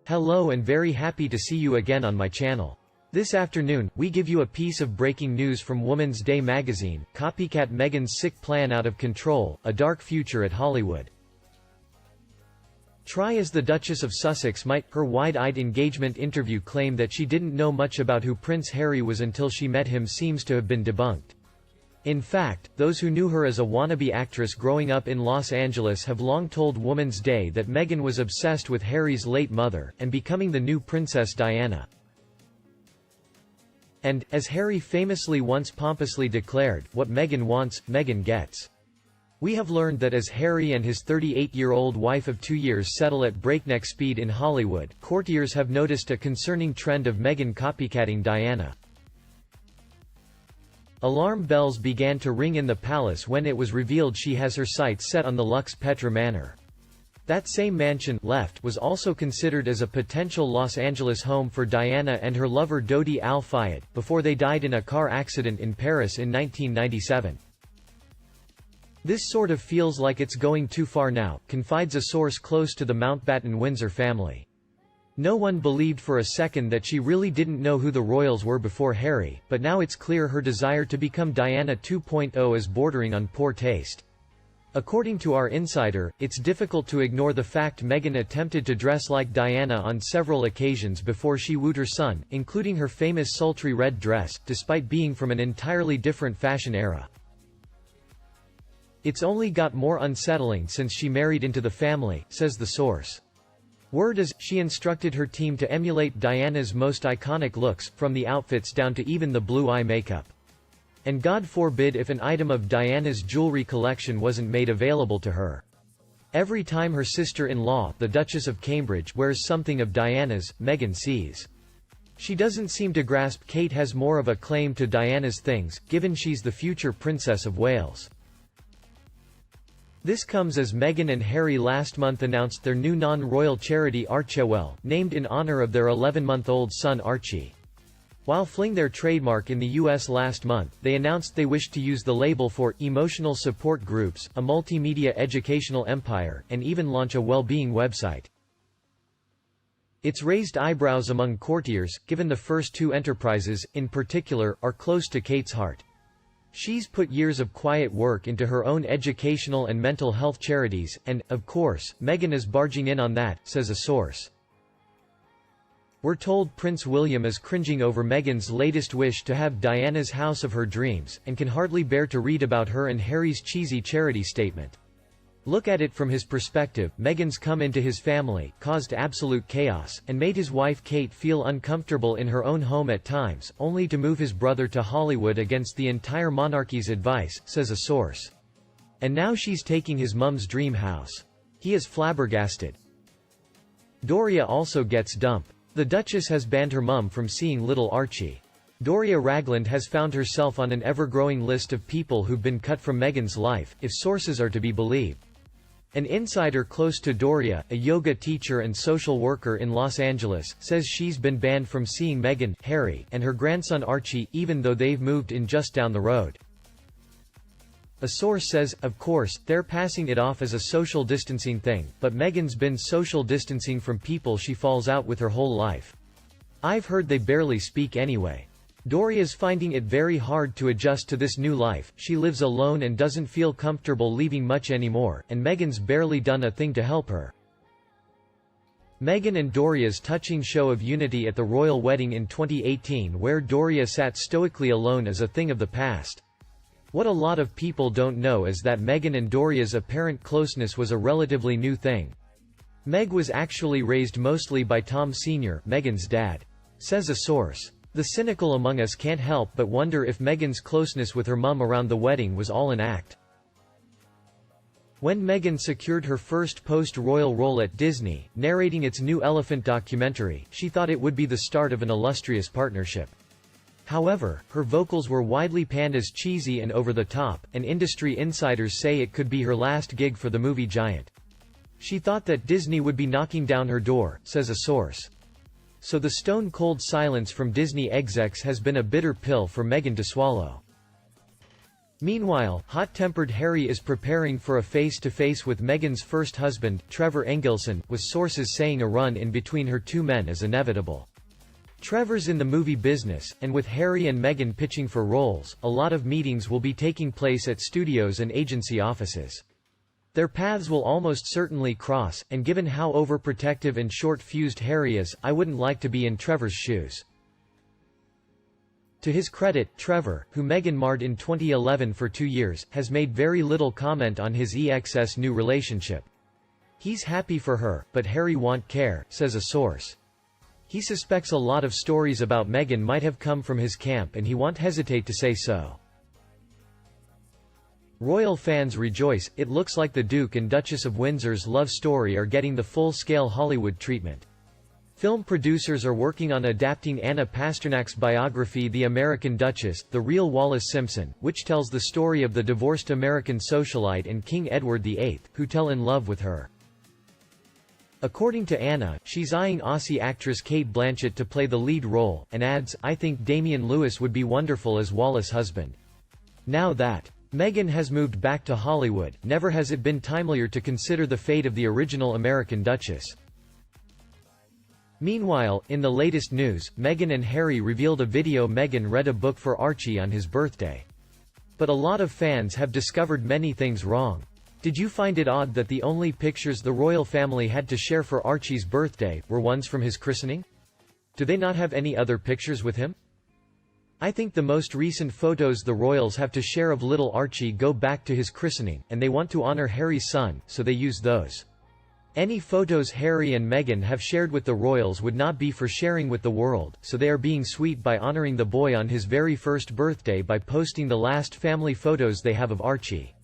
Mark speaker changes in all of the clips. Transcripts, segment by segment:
Speaker 1: Hello and very happy to see you again on my channel. This afternoon, we give you a piece of breaking news from Woman's Day magazine, Copycat Meghan's sick plan out of control, a dark future at Hollywood. Try as the Duchess of Sussex might, her wide-eyed engagement interview claim that she didn't know much about who Prince Harry was until she met him seems to have been debunked. In fact, those who knew her as a wannabe actress growing up in Los Angeles have long told Woman's Day that Meghan was obsessed with Harry's late mother, and becoming the new Princess Diana. And, as Harry famously once pompously declared, what Meghan wants, Meghan gets. We have learned that as Harry and his 38-year-old wife of 2 years settle at breakneck speed in Hollywood, courtiers have noticed a concerning trend of Meghan copycatting Diana. Alarm bells began to ring in the palace when it was revealed she has her sights set on the Lux Petra Manor. That same mansion, left, was also considered as a potential Los Angeles home for Diana and her lover Dodi Al-Fayed, before they died in a car accident in Paris in 1997. This sort of feels like it's going too far now, confides a source close to the Mountbatten-Windsor family. No one believed for a second that she really didn't know who the royals were before Harry, but now it's clear her desire to become Diana 2.0 is bordering on poor taste. According to our insider, it's difficult to ignore the fact Meghan attempted to dress like Diana on several occasions before she wooed her son, including her famous sultry red dress, despite being from an entirely different fashion era. It's only got more unsettling since she married into the family, says the source. Word is, she instructed her team to emulate Diana's most iconic looks, from the outfits down to even the blue eye makeup. And God forbid if an item of Diana's jewelry collection wasn't made available to her. Every time her sister-in-law, the Duchess of Cambridge, wears something of Diana's, Meghan sees. She doesn't seem to grasp Kate has more of a claim to Diana's things, given she's the future Princess of Wales. This comes as Meghan and Harry last month announced their new non-royal charity Archewell, named in honor of their 11-month-old son Archie. While fling their trademark in the US last month, they announced they wished to use the label for emotional support groups, a multimedia educational empire, and even launch a well-being website. It's raised eyebrows among courtiers, given the first two enterprises, in particular, are close to Kate's heart. She's put years of quiet work into her own educational and mental health charities, and, of course, Meghan is barging in on that, says a source. We're told Prince William is cringing over Meghan's latest wish to have Diana's house of her dreams, and can hardly bear to read about her and Harry's cheesy charity statement. Look at it from his perspective, Meghan's come into his family, caused absolute chaos, and made his wife Kate feel uncomfortable in her own home at times, only to move his brother to Hollywood against the entire monarchy's advice, says a source. And now she's taking his mum's dream house. He is flabbergasted. Doria also gets dumped. The Duchess has banned her mum from seeing little Archie. Doria Ragland has found herself on an ever-growing list of people who've been cut from Meghan's life, if sources are to be believed. An insider close to Doria, a yoga teacher and social worker in Los Angeles, says she's been banned from seeing Meghan, Harry, and her grandson Archie, even though they've moved in just down the road. A source says, of course, they're passing it off as a social distancing thing, but Meghan's been social distancing from people she falls out with her whole life. I've heard they barely speak anyway. Doria's finding it very hard to adjust to this new life, she lives alone and doesn't feel comfortable leaving much anymore, and Meghan's barely done a thing to help her. Meghan and Doria's touching show of unity at the royal wedding in 2018 where Doria sat stoically alone is a thing of the past. What a lot of people don't know is that Meghan and Doria's apparent closeness was a relatively new thing. Meg was actually raised mostly by Tom Sr., Meghan's dad. Says a source. The cynical among us can't help but wonder if Meghan's closeness with her mum around the wedding was all an act. When Meghan secured her first post-royal role at Disney, narrating its new Elephant documentary, she thought it would be the start of an illustrious partnership. However, her vocals were widely panned as cheesy and over the top, and industry insiders say it could be her last gig for the movie giant. She thought that Disney would be knocking down her door, says a source. So the stone-cold silence from Disney execs has been a bitter pill for Meghan to swallow. Meanwhile, hot-tempered Harry is preparing for a face-to-face with Meghan's first husband, Trevor Engelson, with sources saying a run-in between her two men is inevitable. Trevor's in the movie business, and with Harry and Meghan pitching for roles, a lot of meetings will be taking place at studios and agency offices. Their paths will almost certainly cross, and given how overprotective and short-fused Harry is, I wouldn't like to be in Trevor's shoes. To his credit, Trevor, who Meghan married in 2011 for 2 years, has made very little comment on his ex's new relationship. He's happy for her, but Harry won't care, says a source. He suspects a lot of stories about Meghan might have come from his camp and he won't hesitate to say so. Royal fans rejoice. It looks like the Duke and Duchess of Windsor's love story are getting the full-scale Hollywood treatment. Film producers are working on adapting Anna Pasternak's biography The American Duchess, The Real Wallis Simpson, which tells the story of the divorced American socialite and King Edward VIII, who fell in love with her. According to Anna, she's eyeing Aussie actress Cate Blanchett to play the lead role, and adds, "I think Damian Lewis would be wonderful as Wallis' husband." Now that Meghan has moved back to Hollywood, never has it been timelier to consider the fate of the original American Duchess. Meanwhile, in the latest news, Meghan and Harry revealed a video. Meghan read a book for Archie on his birthday. But a lot of fans have discovered many things wrong. Did you find it odd that the only pictures the royal family had to share for Archie's birthday were ones from his christening? Do they not have any other pictures with him? I think the most recent photos the royals have to share of little Archie go back to his christening, and they want to honor Harry's son, so they use those. Any photos Harry and Meghan have shared with the royals would not be for sharing with the world, so they are being sweet by honoring the boy on his very first birthday by posting the last family photos they have of Archie.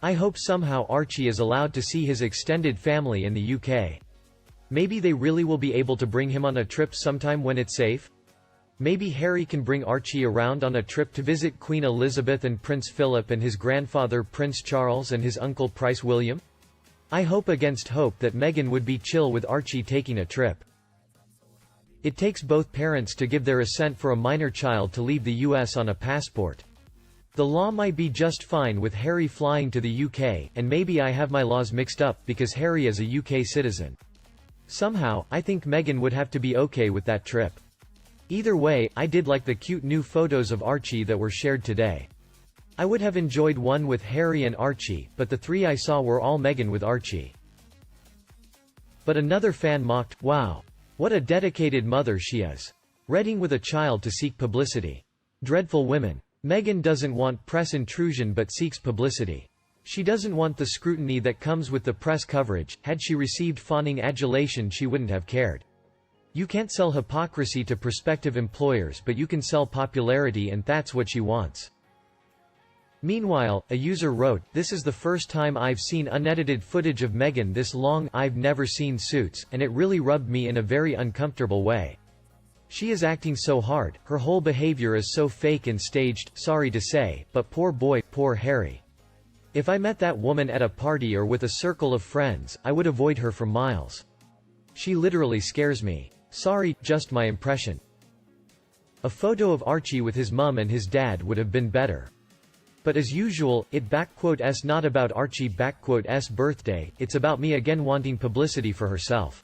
Speaker 1: I hope somehow Archie is allowed to see his extended family in the UK. Maybe they really will be able to bring him on a trip sometime when it's safe? Maybe Harry can bring Archie around on a trip to visit Queen Elizabeth and Prince Philip and his grandfather Prince Charles and his uncle Prince William? I hope against hope that Meghan would be chill with Archie taking a trip. It takes both parents to give their assent for a minor child to leave the US on a passport. The law might be just fine with Harry flying to the UK, and maybe I have my laws mixed up because Harry is a UK citizen. Somehow, I think Meghan would have to be okay with that trip. Either way, I did like the cute new photos of Archie that were shared today. I would have enjoyed one with Harry and Archie, but the three I saw were all Meghan with Archie. But another fan mocked, "Wow. What a dedicated mother she is. Reading with a child to seek publicity. Dreadful women. Meghan doesn't want press intrusion but seeks publicity. She doesn't want the scrutiny that comes with the press coverage. Had she received fawning adulation she wouldn't have cared." You can't sell hypocrisy to prospective employers, but you can sell popularity, and that's what she wants. Meanwhile, a user wrote, "This is the first time I've seen unedited footage of Meghan this long. I've never seen Suits, and it really rubbed me in a very uncomfortable way. She is acting so hard, her whole behavior is so fake and staged, sorry to say, but poor boy, poor Harry. If I met that woman at a party or with a circle of friends, I would avoid her for miles. She literally scares me. Sorry, just my impression." A photo of Archie with his mum and his dad would have been better. But as usual, it's not about Archie's birthday, it's about me again wanting publicity for herself.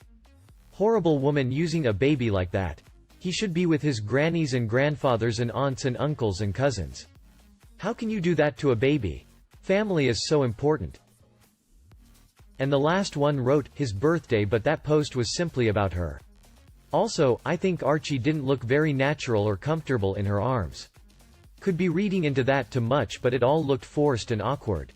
Speaker 1: Horrible woman using a baby like that. He should be with his grannies and grandfathers and aunts and uncles and cousins. How can you do that to a baby? Family is so important. And the last one wrote, "His birthday," but that post was simply about her. Also, I think Archie didn't look very natural or comfortable in her arms. Could be reading into that too much, but it all looked forced and awkward.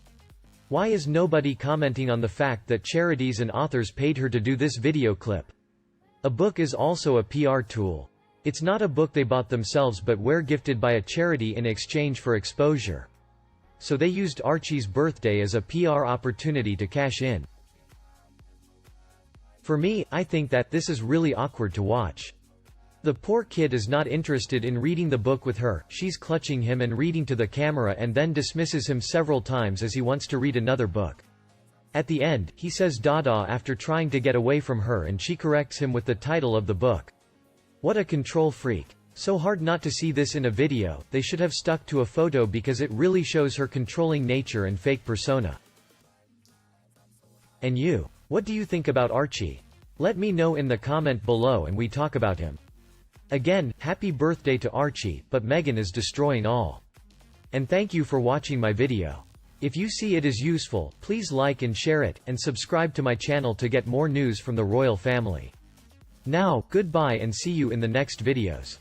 Speaker 1: Why is nobody commenting on the fact that charities and authors paid her to do this video clip? A book is also a PR tool. It's not a book they bought themselves but were gifted by a charity in exchange for exposure. So they used Archie's birthday as a PR opportunity to cash in. For me, I think that this is really awkward to watch. The poor kid is not interested in reading the book with her, she's clutching him and reading to the camera and then dismisses him several times as he wants to read another book. At the end, he says "Dada" after trying to get away from her and she corrects him with the title of the book. What a control freak. So hard not to see this in a video. They should have stuck to a photo because it really shows her controlling nature and fake persona. And you? What do you think about Archie? Let me know in the comment below and we talk about him. Again, happy birthday to Archie, but Meghan is destroying all. And thank you for watching my video. If you see it is useful, please like and share it, and subscribe to my channel to get more news from the royal family. Now, goodbye and see you in the next videos.